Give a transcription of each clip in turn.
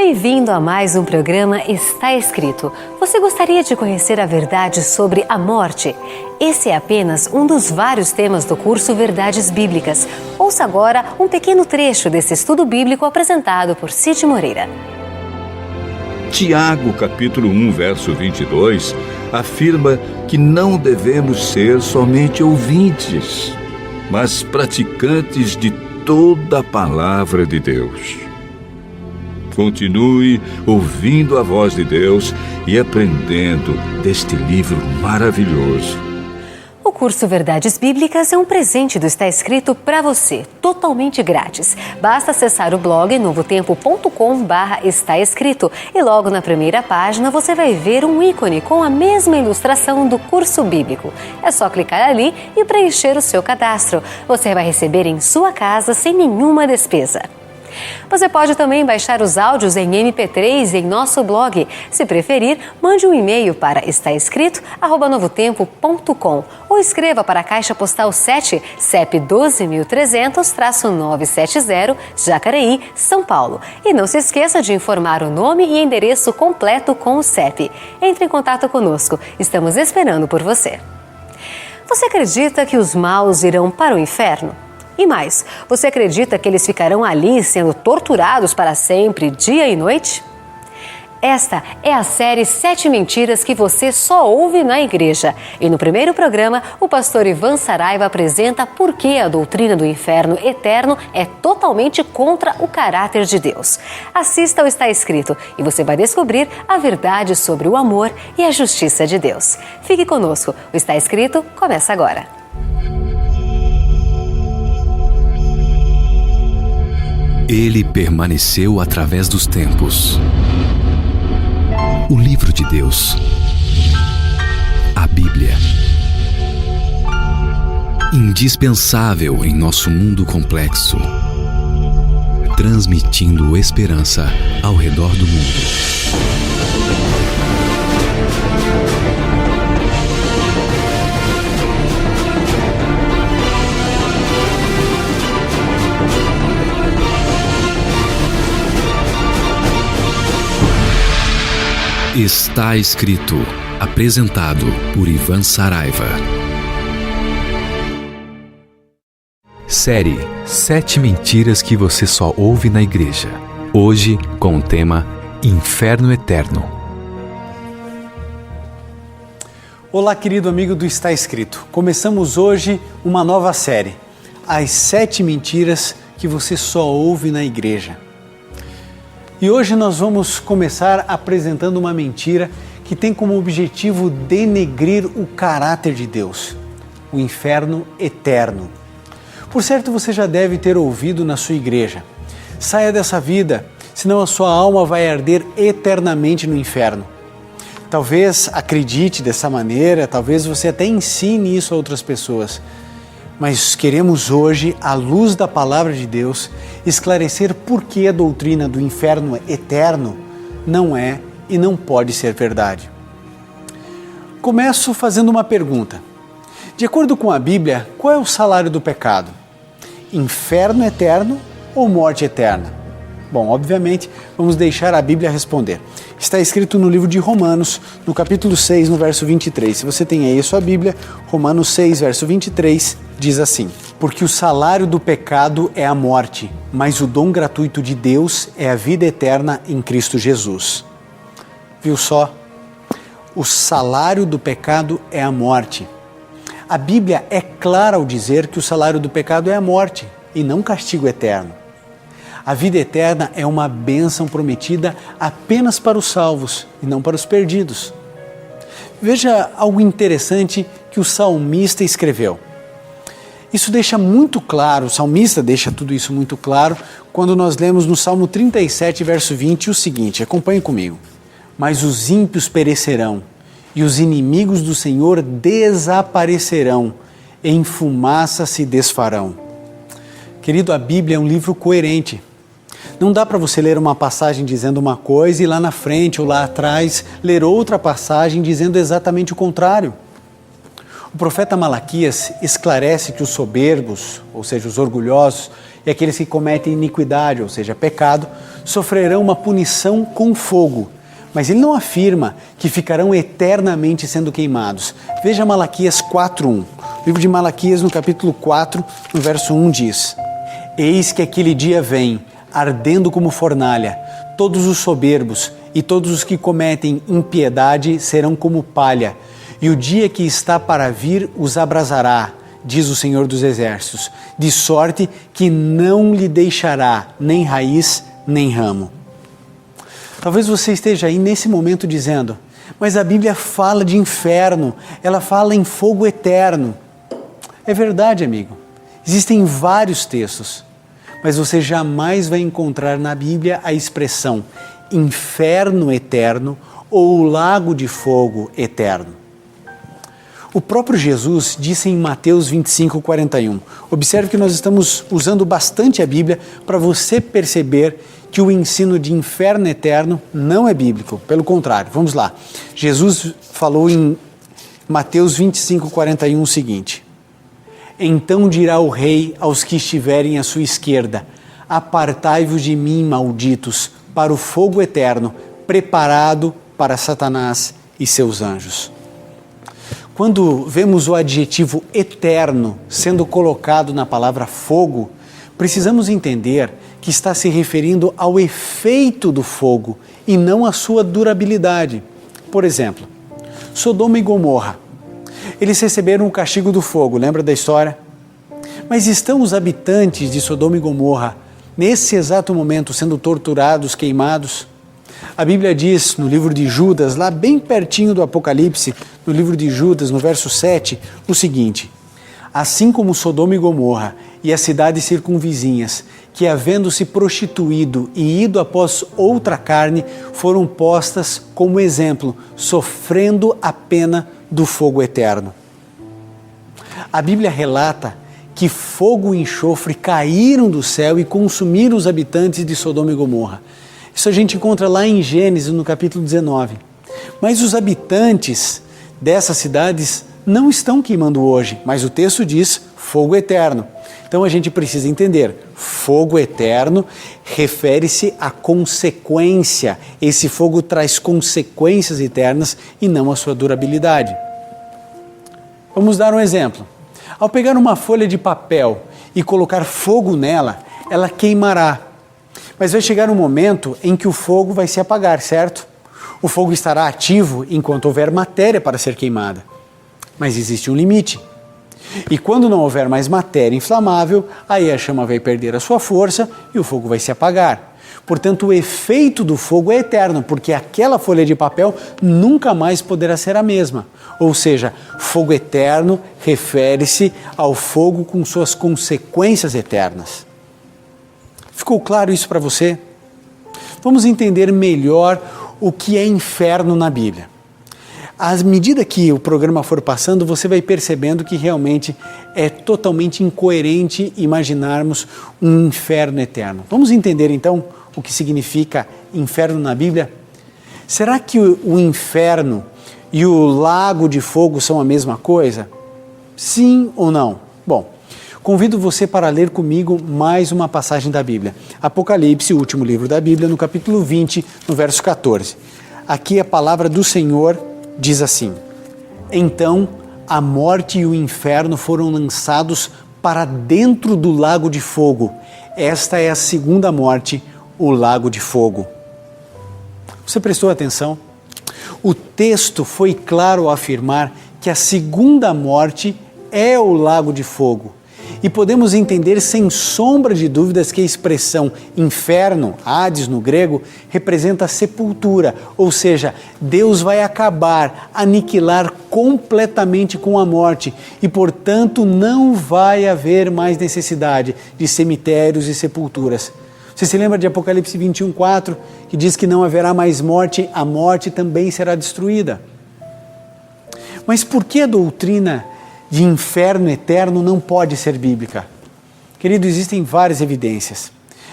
Bem-vindo a mais um programa Está Escrito. Você gostaria de conhecer a verdade sobre a morte? Esse é apenas um dos vários temas do curso Verdades Bíblicas. Ouça agora um pequeno trecho desse estudo bíblico apresentado por Cid Moreira. Tiago, capítulo 1, verso 22, afirma que não devemos ser somente ouvintes, mas praticantes de toda a palavra de Deus. Continue ouvindo a voz de Deus e aprendendo deste livro maravilhoso. O curso Verdades Bíblicas é um presente do Está Escrito para você, totalmente grátis. Basta acessar o blog novotempo.com/está escrito e logo na primeira página você vai ver um ícone com a mesma ilustração do curso bíblico. É só clicar ali e preencher o seu cadastro. Você vai receber em sua casa sem nenhuma despesa. Você pode também baixar os áudios em MP3 em nosso blog. Se preferir, mande um e-mail para estaescrito@novotempo.com ou escreva para a Caixa Postal 7, CEP 12.300-970, Jacareí, São Paulo. E não se esqueça de informar o nome e endereço completo com o CEP. Entre em contato conosco. Estamos esperando por você. Você acredita que os maus irão para o inferno? E mais, você acredita que eles ficarão ali sendo torturados para sempre, dia e noite? Esta é a série 7 Mentiras que você só ouve na igreja. E no primeiro programa, o pastor Ivan Saraiva apresenta por que a doutrina do inferno eterno é totalmente contra o caráter de Deus. Assista ao Está Escrito e você vai descobrir a verdade sobre o amor e a justiça de Deus. Fique conosco, o Está Escrito começa agora. Ele permaneceu através dos tempos. O livro de Deus. A Bíblia. Indispensável em nosso mundo complexo. Transmitindo esperança ao redor do mundo. Está Escrito, apresentado por Ivan Saraiva. Série 7 Mentiras que você só ouve na igreja. Hoje com o tema Inferno Eterno. Olá, querido amigo do Está Escrito. Começamos hoje uma nova série, As 7 Mentiras que você só ouve na igreja. E hoje nós vamos começar apresentando uma mentira que tem como objetivo denegrir o caráter de Deus, o inferno eterno. Por certo, você já deve ter ouvido na sua igreja: saia dessa vida, senão a sua alma vai arder eternamente no inferno. Talvez acredite dessa maneira, talvez você até ensine isso a outras pessoas. Mas queremos hoje, à luz da palavra de Deus, esclarecer por que a doutrina do inferno eterno não é e não pode ser verdade. Começo fazendo uma pergunta. De acordo com a Bíblia, qual é o salário do pecado? Inferno eterno ou morte eterna? Bom, obviamente, vamos deixar a Bíblia responder. Está escrito no livro de Romanos, no capítulo 6, no verso 23. Se você tem aí a sua Bíblia, Romanos 6, verso 23, diz assim: porque o salário do pecado é a morte, mas o dom gratuito de Deus é a vida eterna em Cristo Jesus. Viu só? O salário do pecado é a morte. A Bíblia é clara ao dizer que o salário do pecado é a morte e não castigo eterno. A vida eterna é uma bênção prometida apenas para os salvos e não para os perdidos. Veja algo interessante que o salmista escreveu. Isso deixa muito claro, o salmista deixa tudo isso muito claro, quando nós lemos no Salmo 37, verso 20, o seguinte, acompanhe comigo. Mas os ímpios perecerão, e os inimigos do Senhor desaparecerão, em fumaça se desfarão. Querido, a Bíblia é um livro coerente. Não dá para você ler uma passagem dizendo uma coisa e lá na frente ou lá atrás ler outra passagem dizendo exatamente o contrário. O profeta Malaquias esclarece que os soberbos, ou seja, os orgulhosos, e aqueles que cometem iniquidade, ou seja, pecado, sofrerão uma punição com fogo, mas ele não afirma que ficarão eternamente sendo queimados. Veja Malaquias 4:1. O livro de Malaquias, no capítulo 4, no verso 1 diz: Eis que aquele dia vem, ardendo como fornalha, todos os soberbos e todos os que cometem impiedade serão como palha, e o dia que está para vir os abrasará, diz o Senhor dos Exércitos, de sorte que não lhe deixará nem raiz nem ramo. Talvez você esteja aí nesse momento dizendo: mas a Bíblia fala de inferno, ela fala em fogo eterno. É verdade, amigo. Existem vários textos, mas você jamais vai encontrar na Bíblia a expressão inferno eterno ou lago de fogo eterno. O próprio Jesus disse em Mateus 25:41. Observe que nós estamos usando bastante a Bíblia para você perceber que o ensino de inferno eterno não é bíblico. Pelo contrário, vamos lá. Jesus falou em Mateus 25:41 o seguinte: Então dirá o rei aos que estiverem à sua esquerda: Apartai-vos de mim, malditos, para o fogo eterno, preparado para Satanás e seus anjos. Quando vemos o adjetivo eterno sendo colocado na palavra fogo, precisamos entender que está se referindo ao efeito do fogo e não à sua durabilidade. Por exemplo, Sodoma e Gomorra. Eles receberam o castigo do fogo, lembra da história? Mas estão os habitantes de Sodoma e Gomorra, nesse exato momento, sendo torturados, queimados? A Bíblia diz no livro de Judas, lá bem pertinho do Apocalipse, no livro de Judas, no verso 7, o seguinte: Assim como Sodoma e Gomorra e as cidades circunvizinhas, que havendo-se prostituído e ido após outra carne, foram postas como exemplo, sofrendo a pena do fogo eterno. A Bíblia relata que fogo e enxofre caíram do céu e consumiram os habitantes de Sodoma e Gomorra. Isso a gente encontra lá em Gênesis, no capítulo 19. Mas os habitantes dessas cidades não estão queimando hoje, mas o texto diz fogo eterno. Então a gente precisa entender, fogo eterno refere-se à consequência. Esse fogo traz consequências eternas e não a sua durabilidade. Vamos dar um exemplo. Ao pegar uma folha de papel e colocar fogo nela, ela queimará. Mas vai chegar um momento em que o fogo vai se apagar, certo? O fogo estará ativo enquanto houver matéria para ser queimada. Mas existe um limite. E quando não houver mais matéria inflamável, aí a chama vai perder a sua força e o fogo vai se apagar. Portanto, o efeito do fogo é eterno, porque aquela folha de papel nunca mais poderá ser a mesma. Ou seja, fogo eterno refere-se ao fogo com suas consequências eternas. Ficou claro isso para você? Vamos entender melhor o que é inferno na Bíblia. À medida que o programa for passando, você vai percebendo que realmente é totalmente incoerente imaginarmos um inferno eterno. Vamos entender então o que significa inferno na Bíblia? Será que o inferno e o lago de fogo são a mesma coisa? Sim ou não? Bom, convido você para ler comigo mais uma passagem da Bíblia. Apocalipse, o último livro da Bíblia, no capítulo 20, no verso 14. Aqui a palavra do Senhor diz assim: Então a morte e o inferno foram lançados para dentro do lago de fogo. Esta é a segunda morte, o lago de fogo. Você prestou atenção? O texto foi claro ao afirmar que a segunda morte é o lago de fogo. E podemos entender sem sombra de dúvidas que a expressão inferno, Hades no grego, representa a sepultura, ou seja, Deus vai acabar, aniquilar completamente com a morte e, portanto, não vai haver mais necessidade de cemitérios e sepulturas. Você se lembra de Apocalipse 21:4, que diz que não haverá mais morte, a morte também será destruída. Mas por que a doutrina de inferno eterno não pode ser bíblica? Querido, existem várias evidências.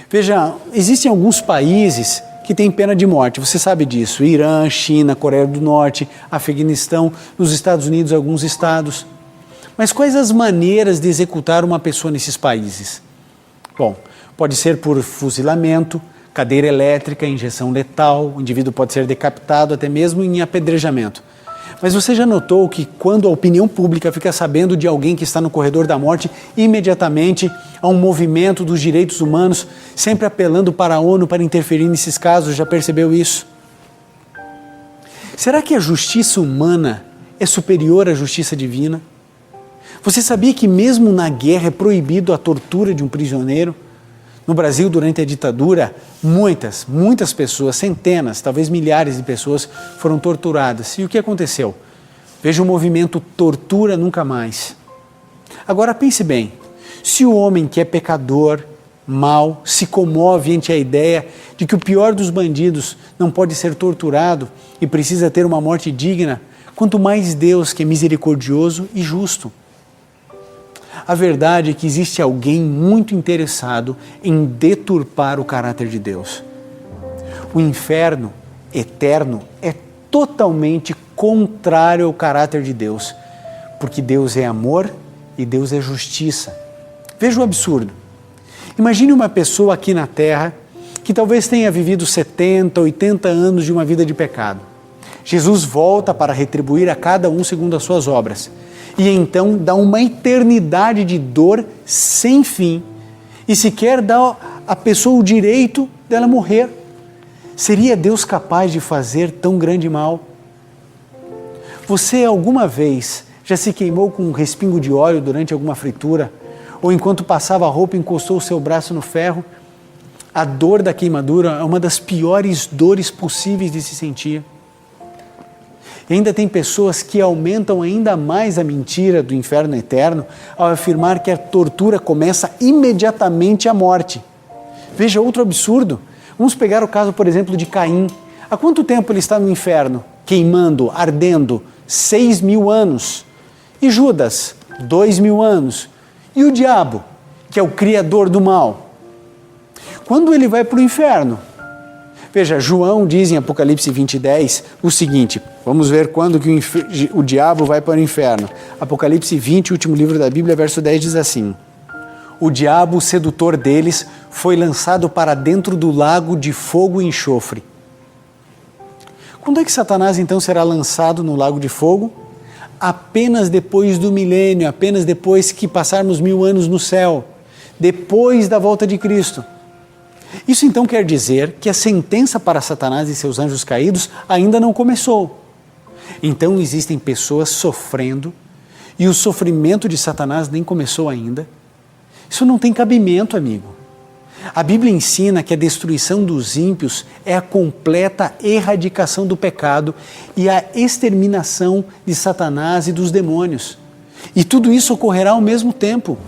Veja, existem alguns países que têm pena de morte, você sabe disso: Irã, China, Coreia do Norte, Afeganistão, nos Estados Unidos, alguns estados. Mas quais as maneiras de executar uma pessoa nesses países? Bom, pode ser por fuzilamento, cadeira elétrica, injeção letal, o indivíduo pode ser decapitado, até mesmo em apedrejamento. Mas você já notou que quando a opinião pública fica sabendo de alguém que está no corredor da morte, imediatamente há um movimento dos direitos humanos, sempre apelando para a ONU para interferir nesses casos? Já percebeu isso? Será que a justiça humana é superior à justiça divina? Você sabia que mesmo na guerra é proibido a tortura de um prisioneiro? No Brasil, durante a ditadura, muitas pessoas, centenas, talvez milhares de pessoas foram torturadas. E o que aconteceu? Veja o movimento Tortura Nunca Mais. Agora pense bem, se o homem que é pecador, mau, se comove ante a ideia de que o pior dos bandidos não pode ser torturado e precisa ter uma morte digna, quanto mais Deus, que é misericordioso e justo. A verdade é que existe alguém muito interessado em deturpar o caráter de Deus. O inferno eterno é totalmente contrário ao caráter de Deus, porque Deus é amor e Deus é justiça. Veja o absurdo. Imagine uma pessoa aqui na Terra que talvez tenha vivido 70, 80 anos de uma vida de pecado. Jesus volta para retribuir a cada um segundo as suas obras. E então dá uma eternidade de dor sem fim e sequer dá à pessoa o direito dela morrer. Seria Deus capaz de fazer tão grande mal? Você alguma vez já se queimou com um respingo de óleo durante alguma fritura? Ou enquanto passava a roupa encostou o seu braço no ferro? A dor da queimadura é uma das piores dores possíveis de se sentir. E ainda tem pessoas que aumentam ainda mais a mentira do inferno eterno ao afirmar que a tortura começa imediatamente à morte. Veja outro absurdo. Vamos pegar o caso, por exemplo, de Caim. Há quanto tempo ele está no inferno? Queimando, ardendo, 6.000 anos. E Judas, 2.000 anos. E o diabo, que é o criador do mal? Quando ele vai para o inferno? Veja, João diz em Apocalipse 20:10 o seguinte, vamos ver quando que o diabo vai para o inferno. Apocalipse 20, último livro da Bíblia, verso 10 diz assim: o diabo, o sedutor deles, foi lançado para dentro do lago de fogo e enxofre. Quando é que Satanás então será lançado no lago de fogo? Apenas depois do milênio, apenas depois que passarmos 1000 anos no céu, depois da volta de Cristo. Isso então quer dizer que a sentença para Satanás e seus anjos caídos ainda não começou. Então existem pessoas sofrendo e o sofrimento de Satanás nem começou ainda. Isso não tem cabimento, amigo. A Bíblia ensina que a destruição dos ímpios é a completa erradicação do pecado e a exterminação de Satanás e dos demônios. E tudo isso ocorrerá ao mesmo tempo.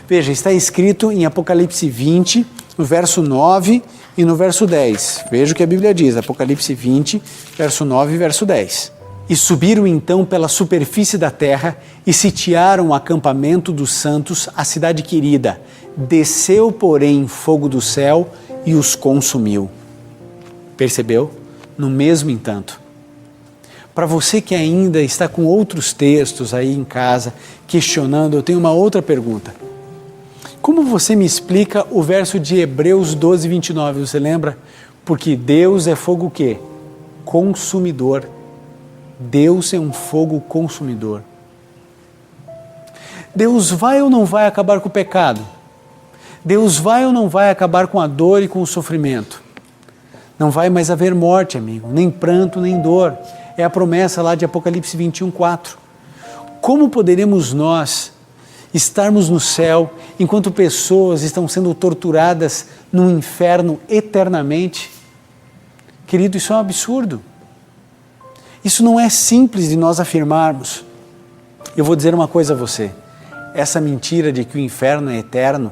Veja, está escrito em Apocalipse 20, no verso 9 e no verso 10. Veja o que a Bíblia diz, Apocalipse 20, verso 9 e verso 10. E subiram então pela superfície da terra e sitiaram o acampamento dos santos, a cidade querida. Desceu, porém, fogo do céu e os consumiu. Percebeu? No mesmo entanto. Para você que ainda está com outros textos aí em casa, questionando, eu tenho uma outra pergunta. Como você me explica o verso de Hebreus 12, 29? Você lembra? Porque Deus é fogo o quê? Consumidor. Deus é um fogo consumidor. Deus vai ou não vai acabar com o pecado? Deus vai ou não vai acabar com a dor e com o sofrimento? Não vai mais haver morte, amigo, nem pranto, nem dor. É a promessa lá de Apocalipse 21, 4. Como poderemos nós estarmos no céu enquanto pessoas estão sendo torturadas no inferno eternamente? Querido, isso é um absurdo. Isso não é simples de nós afirmarmos. Eu vou dizer uma coisa a você. Essa mentira de que o inferno é eterno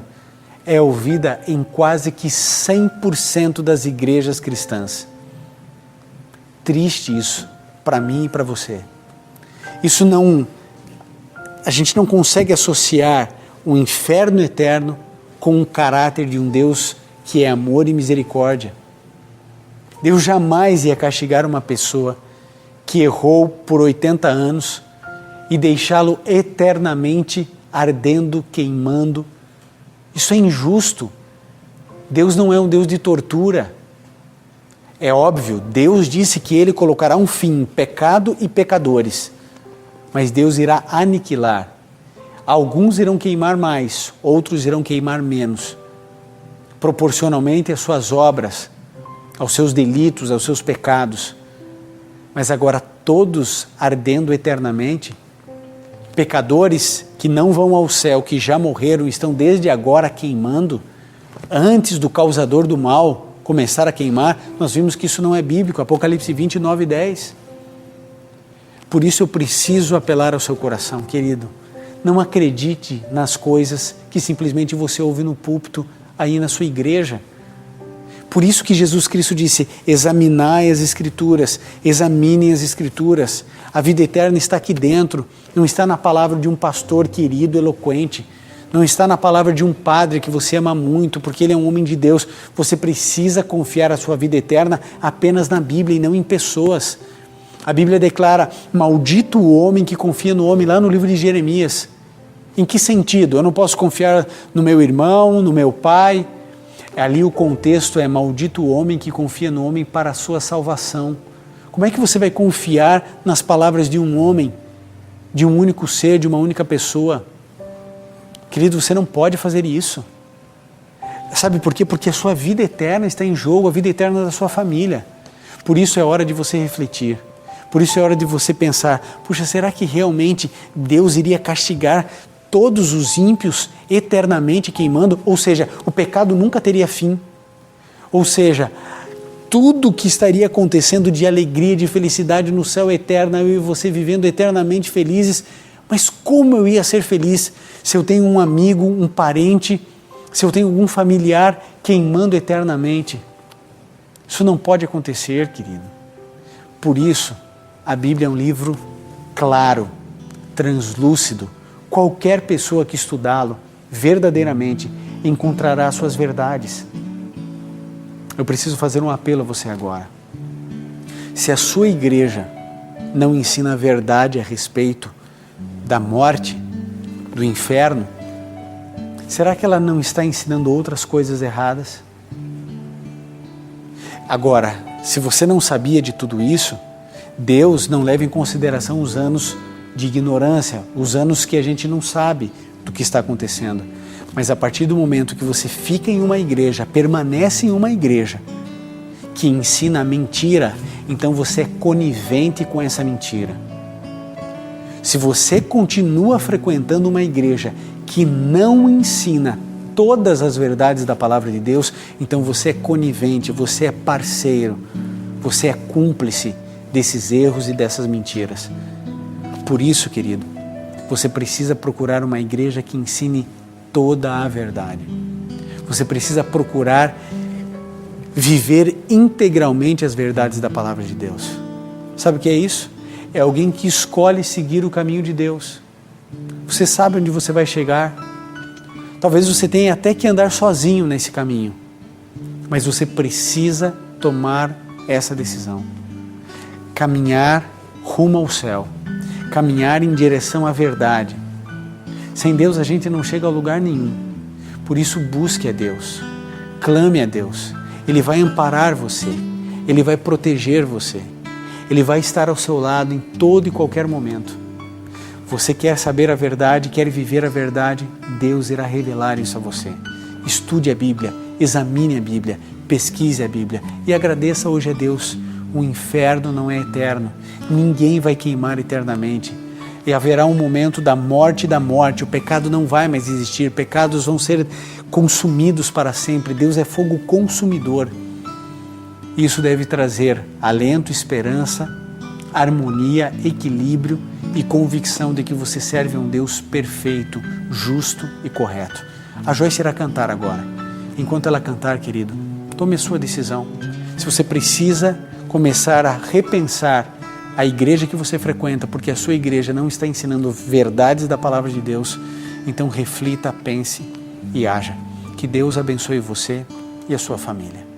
é ouvida em quase que 100% das igrejas cristãs. Triste isso, para mim e para você. A gente não consegue associar o inferno eterno com o caráter de um Deus que é amor e misericórdia. Deus jamais ia castigar uma pessoa que errou por 80 anos e deixá-lo eternamente ardendo, queimando. Isso é injusto. Deus não é um Deus de tortura. É óbvio, Deus disse que Ele colocará um fim em pecado e pecadores, mas Deus irá aniquilar. Alguns irão queimar mais, outros irão queimar menos, proporcionalmente às suas obras, aos seus delitos, aos seus pecados. Mas agora todos ardendo eternamente, pecadores que não vão ao céu, que já morreram, estão desde agora queimando, antes do causador do mal começar a queimar. Nós vimos que isso não é bíblico, Apocalipse 29, 10. Por isso eu preciso apelar ao seu coração, querido. Não acredite nas coisas que simplesmente você ouve no púlpito, aí na sua igreja. Por isso que Jesus Cristo disse, examinai as Escrituras, examinem as Escrituras. A vida eterna está aqui dentro, não está na palavra de um pastor querido, eloquente, não está na palavra de um padre que você ama muito, porque ele é um homem de Deus. Você precisa confiar a sua vida eterna apenas na Bíblia e não em pessoas. A Bíblia declara, maldito o homem que confia no homem, lá no livro de Jeremias. Em que sentido? Eu não posso confiar no meu irmão, no meu pai. Ali o contexto é, maldito o homem que confia no homem para a sua salvação. Como é que você vai confiar nas palavras de um homem, de um único ser, de uma única pessoa? Querido, você não pode fazer isso. Sabe por quê? Porque a sua vida eterna está em jogo, a vida eterna da sua família. Por isso é hora de você refletir. Por isso é hora de você pensar, puxa, será que realmente Deus iria castigar todos os ímpios eternamente queimando? Ou seja, o pecado nunca teria fim. Ou seja, tudo que estaria acontecendo de alegria, de felicidade no céu eterno, eu e você vivendo eternamente felizes. Mas como eu ia ser feliz se eu tenho um amigo, um parente, se eu tenho algum familiar queimando eternamente? Isso não pode acontecer, querido. Por isso, a Bíblia é um livro claro, translúcido. Qualquer pessoa que estudá-lo verdadeiramente encontrará suas verdades. Eu preciso fazer um apelo a você agora. Se a sua igreja não ensina a verdade a respeito da morte, do inferno, será que ela não está ensinando outras coisas erradas? Agora, se você não sabia de tudo isso, Deus não leva em consideração os anos de ignorância, os anos que a gente não sabe do que está acontecendo. Mas a partir do momento que você fica em uma igreja, permanece em uma igreja que ensina a mentira, então você é conivente com essa mentira. Se você continua frequentando uma igreja que não ensina todas as verdades da palavra de Deus, então você é conivente, você é parceiro, você é cúmplice desses erros e dessas mentiras. Por isso, querido, você precisa procurar uma igreja que ensine toda a verdade. Você precisa procurar viver integralmente as verdades da palavra de Deus. Sabe o que é isso? É alguém que escolhe seguir o caminho de Deus. Você sabe onde você vai chegar. Talvez você tenha até que andar sozinho nesse caminho, mas você precisa tomar essa decisão. Caminhar rumo ao céu. Caminhar em direção à verdade. Sem Deus a gente não chega a lugar nenhum. Por isso busque a Deus. Clame a Deus. Ele vai amparar você. Ele vai proteger você. Ele vai estar ao seu lado em todo e qualquer momento. Você quer saber a verdade, quer viver a verdade, Deus irá revelar isso a você. Estude a Bíblia, examine a Bíblia, pesquise a Bíblia e agradeça hoje a Deus. O inferno não é eterno, ninguém vai queimar eternamente. E haverá um momento da morte, o pecado não vai mais existir, pecados vão ser consumidos para sempre. Deus é fogo consumidor. Isso deve trazer alento, esperança, harmonia, equilíbrio e convicção de que você serve a um Deus perfeito, justo e correto. A Joyce irá cantar agora. Enquanto ela cantar, querido, tome a sua decisão. Se você precisa começar a repensar a igreja que você frequenta, porque a sua igreja não está ensinando verdades da palavra de Deus, então reflita, pense e haja. Que Deus abençoe você e a sua família.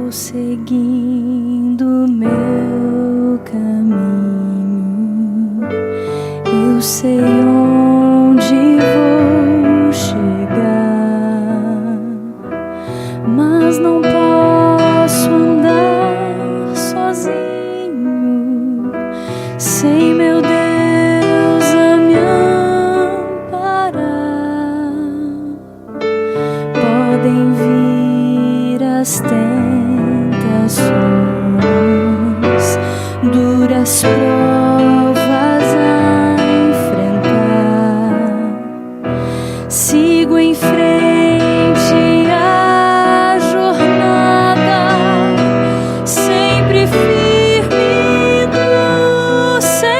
Vou seguindo meu caminho, eu sei onde vou chegar, mas não posso andar sozinho sem meu Deus a me amparar. Podem vir as tentações, duras provas a enfrentar. Sigo em frente a jornada, sempre firme no Senhor.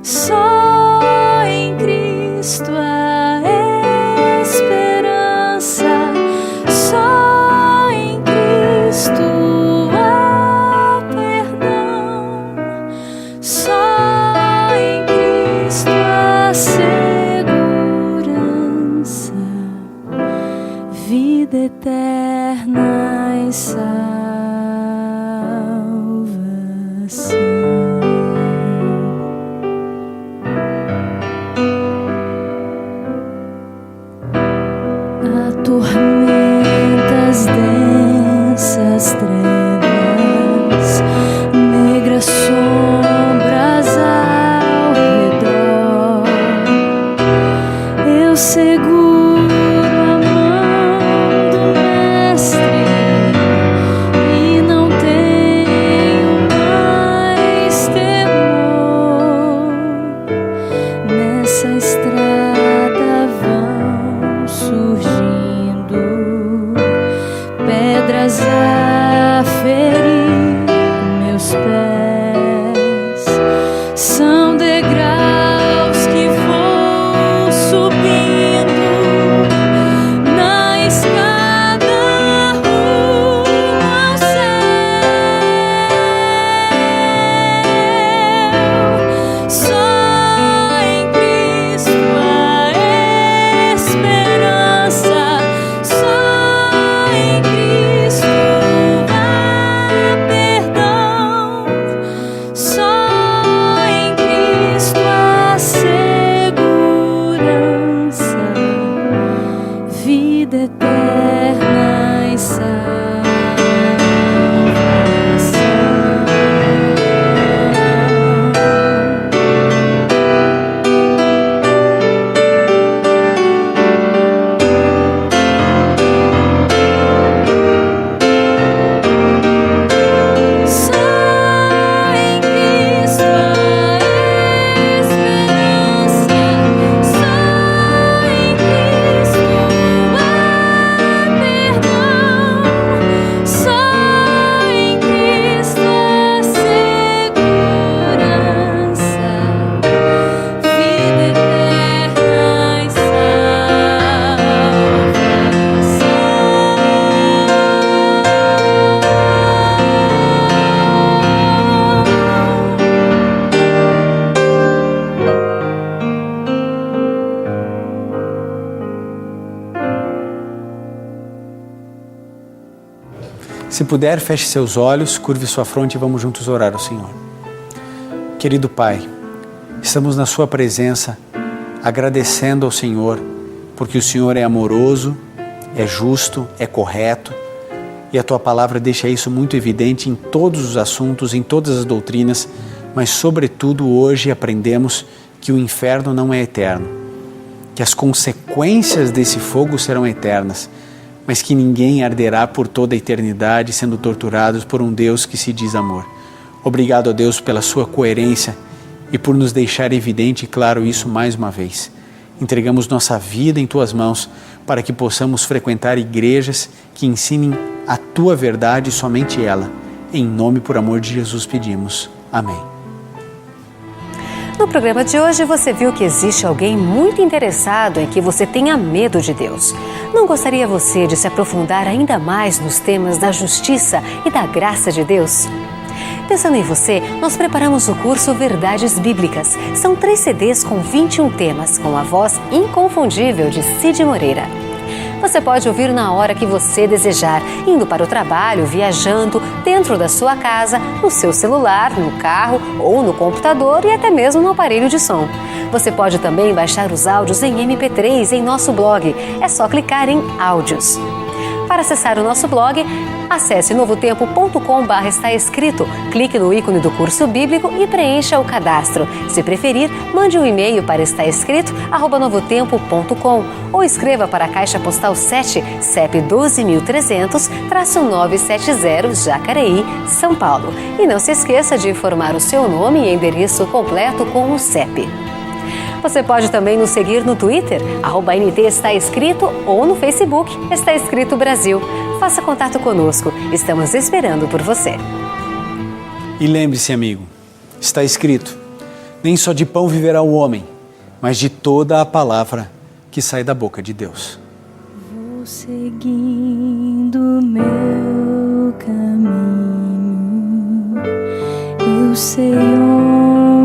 Só em Cristo há esperança, só em Cristo há perdão, só em Cristo há segurança, vida eterna e salvação. Tormentas densas, trevas, negras sombras ao redor, eu seguro a mão do Mestre e não tenho mais temor. Nessa estrada vão surgindo pedras a ferir meus pés, são degraus que vou subindo na escada rumo ao céu. Só em Cristo há esperança, só em Cristo há perdão, só em Cristo há segurança, vida eterna e salvação. Só em Cristo há esperança, só em Cristo há perdão, só em Cristo há segurança, vida eterna e Se puder, feche seus olhos, curve sua fronte e vamos juntos orar ao Senhor. Querido Pai, estamos na Sua presença, agradecendo ao Senhor, porque o Senhor é amoroso, é justo, é correto, e a Tua palavra deixa isso muito evidente em todos os assuntos, em todas as doutrinas, mas sobretudo hoje aprendemos que o inferno não é eterno, que as consequências desse fogo serão eternas, mas que ninguém arderá por toda a eternidade sendo torturados por um Deus que se diz amor. Obrigado a Deus pela sua coerência e por nos deixar evidente e claro isso mais uma vez. Entregamos nossa vida em Tuas mãos para que possamos frequentar igrejas que ensinem a Tua verdade e somente ela. Em nome e por amor de Jesus pedimos. Amém. No programa de hoje você viu que existe alguém muito interessado em que você tenha medo de Deus. Não gostaria você de se aprofundar ainda mais nos temas da justiça e da graça de Deus? Pensando em você, nós preparamos o curso Verdades Bíblicas. São 3 CDs com 21 temas, com a voz inconfundível de Cid Moreira. Você pode ouvir na hora que você desejar, indo para o trabalho, viajando, dentro da sua casa, no seu celular, no carro ou no computador e até mesmo no aparelho de som. Você pode também baixar os áudios em MP3 em nosso blog. É só clicar em áudios. Para acessar o nosso blog, acesse novotempo.com/está escrito, clique no ícone do curso bíblico e preencha o cadastro. Se preferir, mande um e-mail para estaescrito@novotempo.com ou escreva para a Caixa Postal 7, CEP 12.300-970, Jacareí, São Paulo. E não se esqueça de informar o seu nome e endereço completo com o CEP. Você pode também nos seguir no Twitter, @NT Está Escrito, ou no Facebook, Está Escrito Brasil. Faça contato conosco, estamos esperando por você. E lembre-se, amigo, está escrito: nem só de pão viverá o homem, mas de toda a palavra que sai da boca de Deus. Vou seguindo meu caminho, eu sei onde